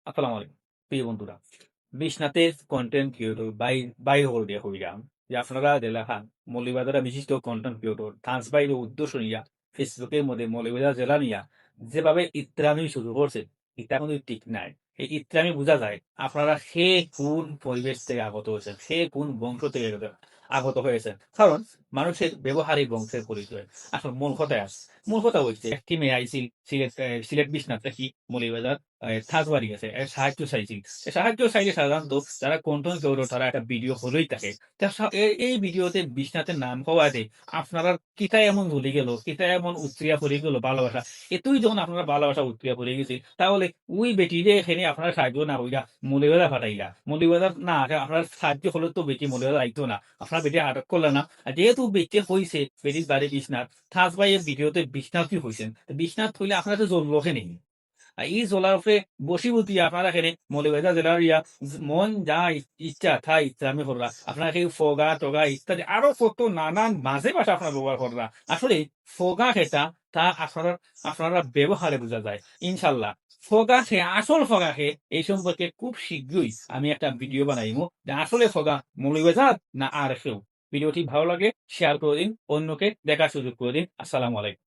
আসসালামু আলাইকুম প্রিয় বন্ধুরা। বিশ্বনাথের কন্টেন্ট ক্রিয়েটর বাইরে হল দিয়া হইলাম যে আপনারা জেলাখান মৌলভীবাজারের বিশিষ্ট কন্টেন্ট ক্রিয়েটর থান্স বাইরে উদ্দেশ্য নিয়া ফেসবুকের মধ্যে মৌলভীবাজার জেলা নিয়া যেভাবে ইত্রামি শুরু করছে এটা কিন্তু ঠিক নাই। এই ইত্রামি বোঝা যায় আপনারা সে কোন পরিবেশ থেকে আগত হয়েছেন, সে কোন বংশ থেকে আগত হয়েছেন। কারণ মানুষের ব্যবহারিক বংশের পরিচয় আসলে মূল কথায় আছে। মূল কথা হচ্ছে একটি মেয়ে আইসিল সিলেট বিশ্বনাথ কি মৌলভীবাজার থাকবাড়ি আছে সাহায্য চাইছি। সাহায্য চাইলে সাধারণত যারা কন্টেন্ট ক্রিয়েটর তারা একটা ভিডিও হলেই থাকে। এই ভিডিওতে বিশ্বনাথের নাম হওয়াতে আপনারা কিতা এমন ভুলে গেল, কিতা এমন উতরিয়া পড়ে গেল ভালোবাসা। এতই যখন আপনারা ভালোবাসা উতরিয়া পড়ে গেছে তাহলে ওই বেটিরে এখানে আপনারা সাহায্য না হইলা মৌলভীবাজার ফাটাইলা। মৌলভীবাজার না আপনার সাহায্য হলে তো বেটি মৌলভীবাজার আইতো না, আপনার বেটি আটক করলে না। আর যেহেতু বেটে হয়েছে বেটির বাড়ি বিশ্বনাথ, থাস ভাই এর ভিডিওতে বিশ্বনাথই হয়েছেন, বিশ্বনাথ হইলে আপনারা তো জন্মকে নেই। আর এই জলার উপরে বসিবতী আপনারা এখানে মৌলভীবাজার জেলার মন যা ইচ্ছা থা ইচ্ছা আমি করলা আপনারা এই ফগা টগা ইত্যাদি আরো কত নানান মাঝে ভাষা আপনারা ব্যবহার করলা। আসলে ফগা খেটা তা আপনারা আপনারা ব্যবহারে বোঝা যায় ইনশাল্লাহ। ফগা খে আসল ফগা খে এই সম্পর্কে খুব শীঘ্রই আমি একটা ভিডিও বানাইবো যে আসলে ফগা মৌলভীবাজার না আর কেউ। ভিডিওটি ভালো লাগে শেয়ার করে দিন, অন্যকে দেখার সুযোগ করে দিন। আসসালামু আলাইকুম।